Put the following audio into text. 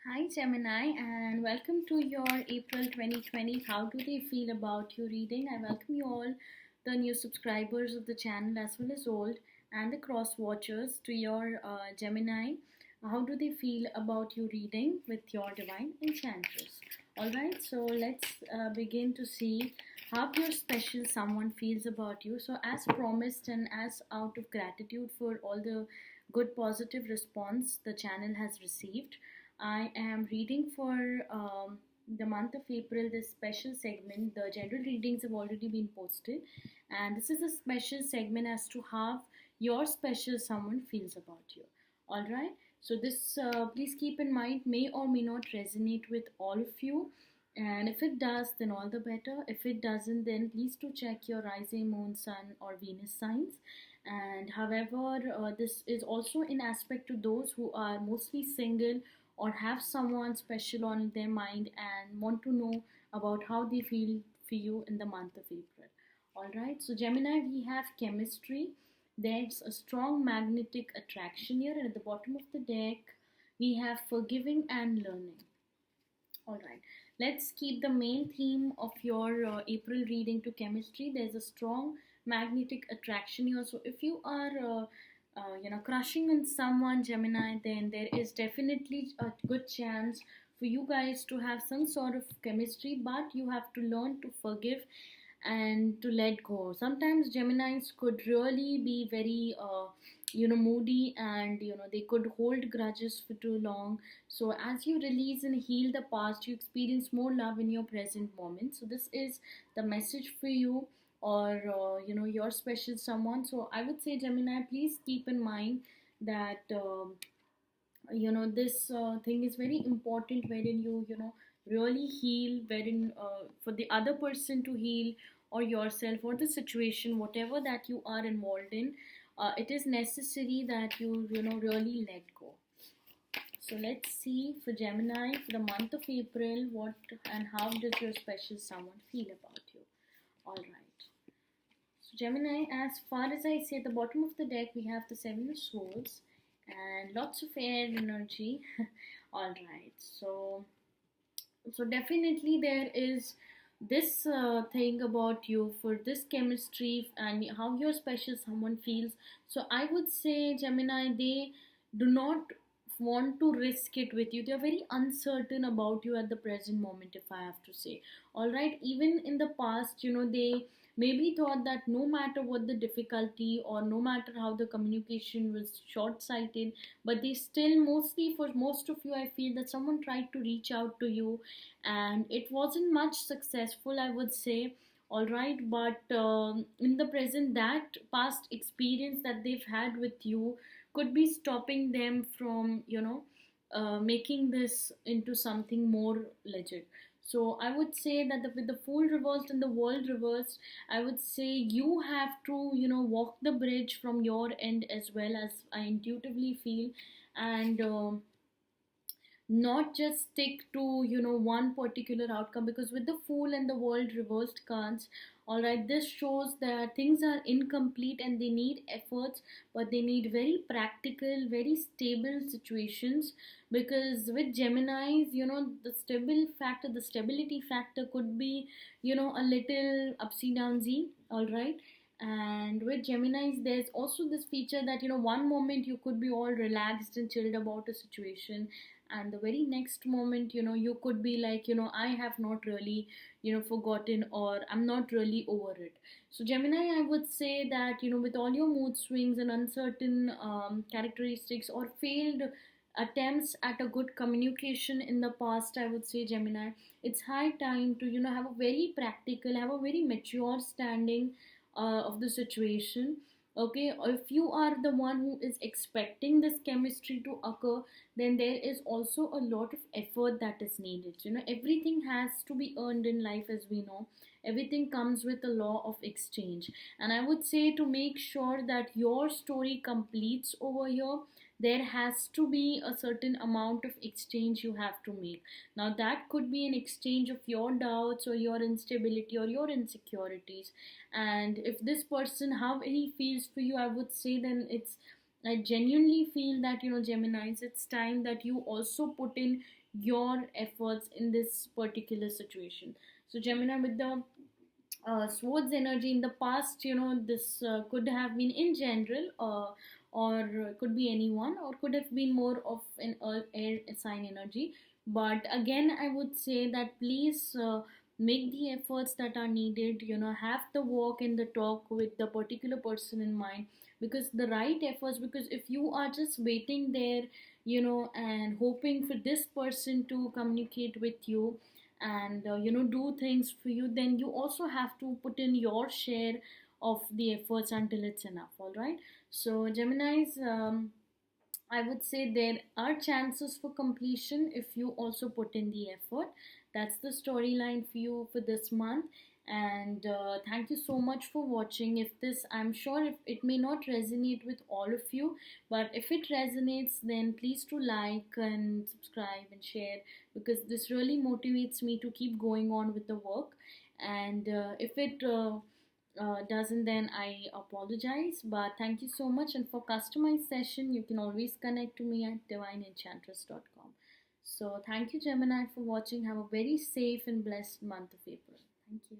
Hi Gemini, and welcome to your April 2020 How Do They Feel About You reading. I welcome you all, the new subscribers of the channel as well as old, and the cross watchers to your Gemini. How do they feel about you reading with your divine enchantress? Alright, so let's begin to see how your special someone feels about you. So, as promised, and as out of gratitude for all the good positive response the channel has received, I am reading for the month of April this special segment. The general readings have already been posted, and this is a special segment as to how your special someone feels about you. All right, so this please keep in mind may or may not resonate with all of you. And if it does, then all the better. If it doesn't, then please do check your rising, moon, sun, or Venus signs. And however, this is also in aspect to those who are mostly single or have someone special on their mind and want to know about how they feel for you in the month of April. All right, so Gemini, we have chemistry. There's a strong magnetic attraction here, and at the bottom of the deck, we have forgiving and learning. All right, let's keep the main theme of your April reading to chemistry. There's a strong magnetic attraction here. So if you are crushing on someone, Gemini, then there is definitely a good chance for you guys to have some sort of chemistry, but you have to learn to forgive and to let go. Sometimes Geminis could really be very moody, and they could hold grudges for too long. So as you release and heal the past, you experience more love in your present moment. So this is the message for you, or your special someone. So I would say, Gemini, please keep in mind that this thing is very important, wherein you really heal, wherein for the other person to heal, or yourself, or the situation, whatever that you are involved in, it is necessary that you really let go. So let's see for Gemini for the month of April, what and how does your special someone feel about you. All right, so Gemini, as far as I see, at the bottom of the deck we have the Seven of Swords and lots of air energy. All right, so definitely there is this thing about you for this chemistry and how your special someone feels. So I would say, Gemini, they do not want to risk it with you. They are very uncertain about you at the present moment, if I have to say. All right, even in the past, they maybe thought that no matter what the difficulty, or no matter how the communication was short sighted, but they still, mostly for most of you, I feel that someone tried to reach out to you and it wasn't much successful, I would say. All right, but in the present, that past experience that they've had with you could be stopping them from making this into something more legit. So I would say that with the Fool reversed and the World reversed, I would say you have to walk the bridge from your end as well, as I intuitively feel. And not just stick to one particular outcome, because with the Fool and the World reversed cards, all right, this shows that things are incomplete and they need efforts, but they need very practical, very stable situations. Because with Geminis, the stability factor could be a little upsy downsy. All right, and with Geminis, there's also this feature that one moment you could be all relaxed and chilled about a situation, and the very next moment you could be like, I have not really forgotten, or I'm not really over it. So Gemini, I would say that with all your mood swings and uncertain characteristics, or failed attempts at a good communication in the past, I would say, Gemini, it's high time to have a very practical, have a very mature standing of the situation. Okay, if you are the one who is expecting this chemistry to occur, then there is also a lot of effort that is needed. Everything has to be earned in life, as we know. Everything comes with a law of exchange, and I would say, to make sure that your story completes over here, there has to be a certain amount of exchange you have to make. Now that could be an exchange of your doubts, or your instability, or your insecurities. And if this person, how he feels for you, I would say, then it's I genuinely feel that, Geminis, it's time that you also put in your efforts in this particular situation. So, Gemini, with the swords energy in the past, this could have been in general, or could be anyone, or could have been more of an air sign energy. But again, I would say that please make the efforts that are needed, have the walk and the talk with the particular person in mind, because the right efforts, because if you are just waiting there, and hoping for this person to communicate with you and do things for you, then you also have to put in your share of the efforts until it's enough. All right. So Gemini's, I would say there are chances for completion if you also put in the effort. That's the storyline for you for this month. And thank you so much for watching. If this, I'm sure if it may not resonate with all of you, but if it resonates, then please do like and subscribe and share, because this really motivates me to keep going on with the work. And if it doesn't, then I apologize. But thank you so much. And for customized session, you can always connect to me at divineenchantress.com. So thank you, Gemini, for watching. Have a very safe and blessed month of April. Thank you.